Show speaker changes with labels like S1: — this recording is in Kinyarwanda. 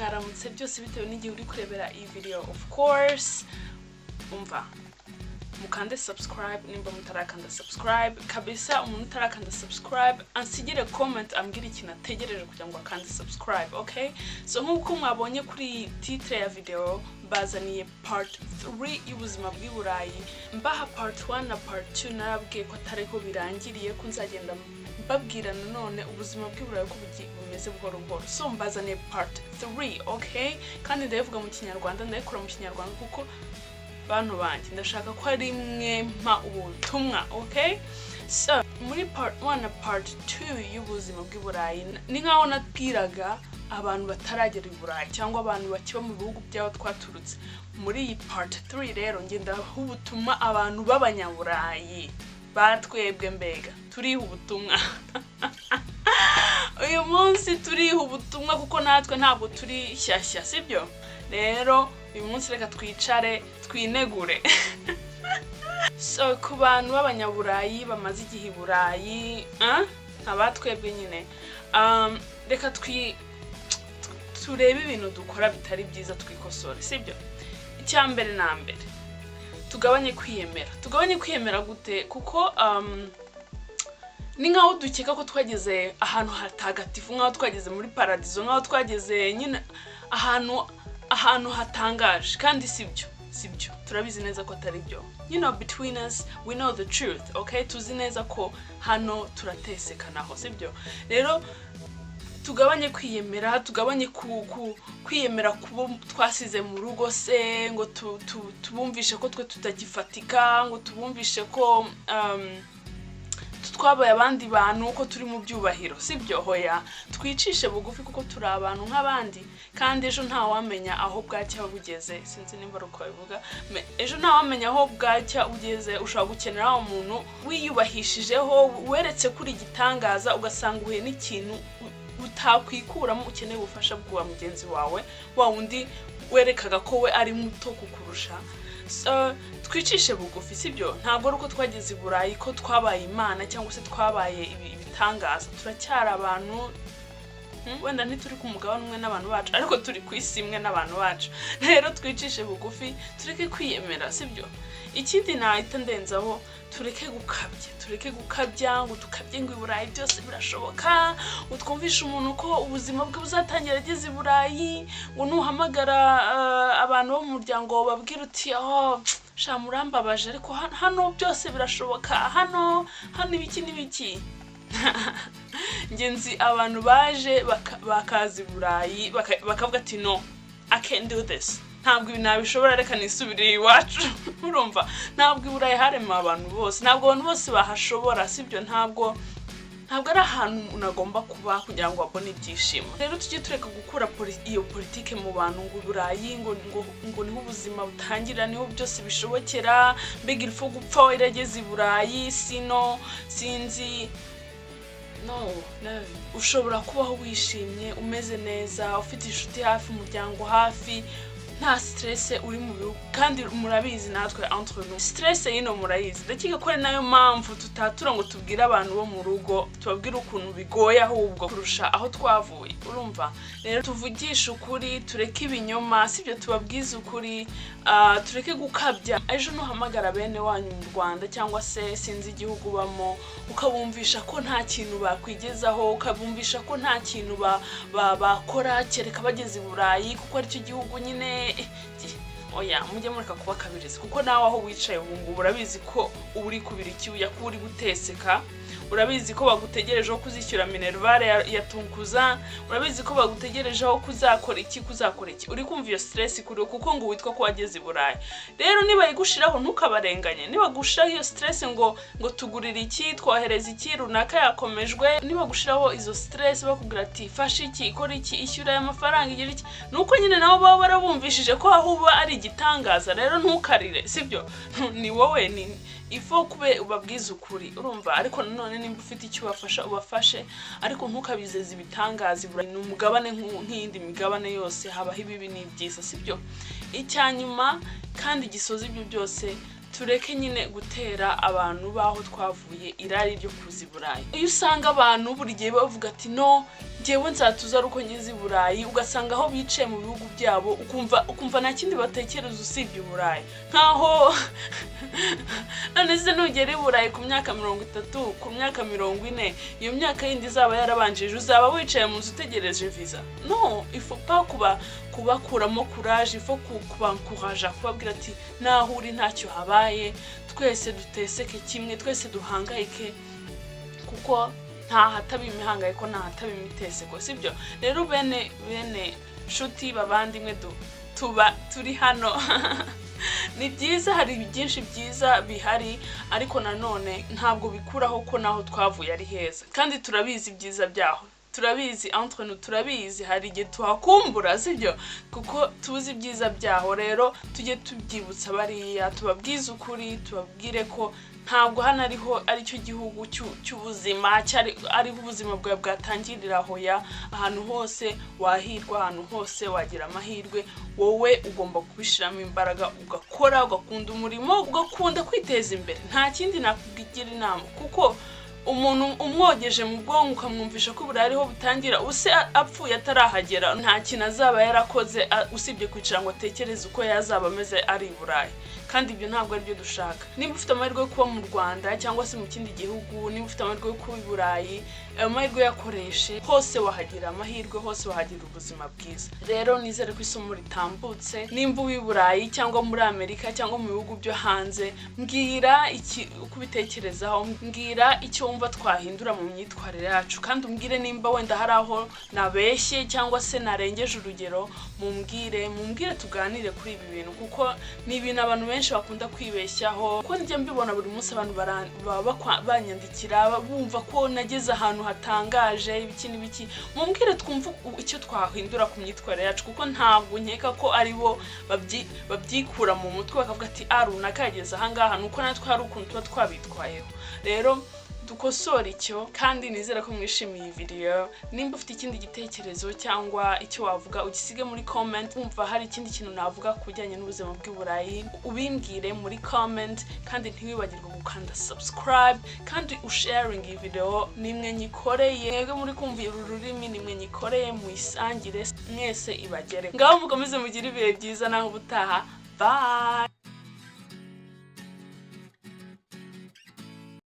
S1: mwaramutse byose bitewe n'igihe uri kurebera iyi video. Of course umva mukande subscribe nimba mutarakanda subscribe kabisa. Umuntu utarakanda subscribe ansigire comment ambwira ikintu ategereje kugira ngo akande subscribe. Okay, so nkuko mwabonye kuri titre ya video bazaniye part 3 y'ubuzima bw'Iburayi. Mbaha part 1 na part 2 narabwiye ko atariko birangiriye ko nzagenda babwira nanone ubuzima bw'Iburayi ko bumeze buhoro buhoro. So mbazaniye part 3. Okay, kandi ndavuga mu Kinyarwanda, ndayikora mu Kinyarwanda kuko bantu banje ndashaka ko ari mwe mpa ubutumwa. Okay, so muri part 1 na part 2 y'ubuzima bw'Iburayi ni nkaho natwiraga abantu bataragera Iburayi cyangwa abantu bakiba mu bihugu by'aho twaturutse. Muri iyi part 3 rero ngenda ubutumwa abantu b'abanyaburayi batwebwe mbega turiho ubutumwa. Uyu munsi turiho ubutumwa kuko natwe ntabwo turi shyashya, sibyo? Rero uyu munsi reka twicare twinegure. So ku bantu b'abanyaburayi bamaze igihe Iburayi, abatwebwe nyine, reka turebe ibintu dukora bitari byiza twikosore, sibyo? Icyambere na mbere tugabanye kwiyemera gute? Kuko ni nkaho dukeka ko twageze ahantu hatagatifu, nkaho twageze muri paradizo, nkaho twageze nyine ahantu hatangaje, kandi sibyo. Turabizi neza ko atari byo. You know, between us we know the truth. Okay, tuzi neza ko hano turatesekanaho, sibyo? Rero tugabanye kwiyemera, tugabanye kwiyemera kubo twasize mu rugo se, ngo tubumvishe ko twe tutagifatika, ngo tubumvishe ko twabaye abandi bantu, ko turi mu byubahiro, sibyo? Hoya, twicishe bugufi kuko turi abantu nk'abandi, kandi ejo nta wamenya aho bwacya bugeze. Sinzi nimba uko bivuga, ejo nta wamenya aho bwacya ugeze. Ushobora gukenera umuntu wiyubahishijeho, weretse kuri gitangaza, ugasanga uhuye n'ikintu utakwikuramo, ukeneye ubufasha bwa mugenzi wawe, wa wundi werekaga ko we ari muto kukurusha. So twicishe bugufi, sibyo? Ntabwo ari uko twageze Iburayi ko twabaye Imana cyangwa se twabaye ibitangaza. Turacyari abantu, wenda ntituri ku mugabane umwe n'abantu bacu, ariko turi ku isi imwe n'abantu bacu. Rero twicishe bugufi, tureke kwiyemera, sibyo? Ikindi nahita ndenzaho, tureke gukabya ngo tukabye ngo Iburayi byose birashoboka, utwumvisha umuntu ko ubuzima bwe buzatangira ageze Iburayi, ngo nuhamagara abantu bo mu muryango babwira uti sha murambabaje, ariko hano byose birashoboka, hano ibiki. Ngenzi abantu baje bakaza Iburayi bakavuga ati no, I can't do this, ntabwo ibi nabishobora, reka nisubire iwacu. Urumva, ntabwo Iburayi harema abantu bose, ntabwo abantu bose bahashobora, sibyo? Ntabwo ari ahantu unagomba kuba kugira ngo abone ibyishimo. Rero tujye tureka gukura iyo politike mu bantu ngo Iburayi ngo niho ubuzima butangira, niho byose bishobokera, mbega ilfo gupfa werageze Iburayi, sinzi. No, ushobora kubaho wishimye, umeze neza, ufite inshuti hafi, umuryango hafi, nta stress uri mu bihugu. Kandi murabizi natwe entre nous stress yino murayizi. Ndakiga ko ari nayo mpamvu tutatura ngo tubwire abantu bo mu rugo, tubabwire ukuntu bigoye ahubwo kurusha aho twavuye. Urumva? Rero tuvugisha ukuri, tureke ibinyoma, sibyo? Tubabwize ukuri, tureke gukabya. Ejo nuhamagara bene wanyu mu Rwanda cyangwa se sinzi igihugu bamo, ukabumvisha ko nta kintu bakwigezaho, ukabumvisha ko nta kintu bakora kereka bageze Iburayi, kuko ari cyo gihugu nyine. Oya, mujye mureka kuba kabiriza, kuko nawe aho wicaye ubu ngubu urabizi ko uri kubira icyuya, ko uri guteseka. Urabizi ko bagutegerejeho kuzishyura minervare ya tunkuza, urabizi ko bagutegerejeho kuzakora iki. Uri kumva iyo stress kuri, kuko ngo witwa ko wageze Iburayi. Rero niba yigushiraho ntukabarenganye, niba gushiraho iyo stress ngo tugurira iki, twohereza iki, runaka yakomejwe, niba gushiraho izo stress bakubwira ati fasha iki, ikora iki, ishyura aya mafaranga, igira iki, nuko nyine nabo baba barabumvishije ko aho uba ari igitangaza. Rero ntukarire, sibyo? Ni wowe ifo kube ubabwiza ukuri. Urumva? Ariko nanone nimba ufite icyo ubafashe, ariko ntukabizeze ibitangaza. Iburayi ni umugabane nk'iyindi migabane yose, habaho ibibi n'ibyiza, sibyo? Icyanyuma kandi gisoza ibyo byose, tureke nyine gutera abantu baho twavuye irari ryo kuzi Burayi. Iyo usanga abantu buri gihe bavuga ati no njyewe nzatuza ruko ngeze i Burayi, ugasanga aho bicaye mu bihugu byabo ukumva nta kindi batekereza usibye Burayi, nkaho none se nugera i Burayi ku myaka 30 ku myaka 40 iyo myaka yindi izaba yarabanjije uzaba wicaye mu nzu utegereje visa? No, il faut pas kubakuramo courage, il faut kubancourager, kubabwira ati naho uri ntacyo habaye, twese duteseke kimwe, twese duhangayike, kuko nta hataba imihangayiko nta hataba imiteseko, sibyo? Rero bene shuti babandimwe tuba turi hano ni byiza, hari byinshi byiza bihari, ariko nanone ntabwo bikuraho ko naho twavuye ari heza, kandi turabizi byiza byaho, turabizi entre nous, turabizi hari igihe tuhakumbura, sibyo? Kuko tuzi byiza byaho. Rero tujye tubyibutsa bariya, tubabwize ukuri, tubabwire ko ntabwo hano ari cyo gihugu cy'ubuzima, ari ubuzima bwawe bwatangirira hoya. Ahantu hose wahirwa, ahantu hose wagira amahirwe, wowe ugomba kubishiramo imbaraga, ugakora, ugakunda umurimo, ugakunda kwiteza imbere. Nta kindi nakugira inama, kuko umuntu umwogeje mu bwonko ukamwumvisha ko Burayi ariho butangira, use apfuye atarahagera nta kintu azaba yarakoze usibye kwicara ngo atekereze uko yazaba ameze ari i Burayi. Kandi ibyo ntabwo ari byo dushaka. Niba ufite amahirwe yo kuba mu Rwanda cyangwa se mu kindi gihugu, niba ufite amahirwe yo kuba i Burayi, ayo mahirwe yakoreshe, hose wahagira amahirwe, hose wahagira ubuzima bwiza. Rero nizere ko isomo ritambutse. Nimba uri i Burayi cyangwa muri Amerika cyangwa mu bihugu byo hanze, mbwira uko ubitekerezaho, mbwira icyo wumva twahindura mu myitwarire yacu, kandi umbwire nimba wenda hari aho nabeshye cyangwa se narengeje urugero, mumbwire tuganire kuri ibi bintu, kuko ni ibintu abantu benshi bakunda kwibeshyaho. Kuko njye mbibona buri munsi abantu banyandikira bumva ko nageze ahantu hatangaje ibiki. Mumbwire twumva icyo twahindura ku myitwarire yacu, kuko ntabwo nkeka ko ari bo babyikura mu mutwe bakavuga ati runaka yageze aha ngaha nuko natwe hari ukuntu tuba twabitwayeho. Rero dukosora icyo, kandi nizera ko mwishimiye iyi video. Nimba ufite ikindi gitekerezo cyangwa icyo wavuga, ugisige muri comment. Wumva hari ikindi kintu navuga kujyanye n'ubuzima bw'i Burayi, ubimbwire muri comment, kandi ntiwibagirwe gukanda subscribe, kandi usharing iyi video. Nimwe nyikoreye, mwebwe muri kumva uru rurimi, nimwe nyikoreye, muyisangire mwese ibagere. Ngaho mukomeze mugire ibihe byiza, naho ubutaha. Bye.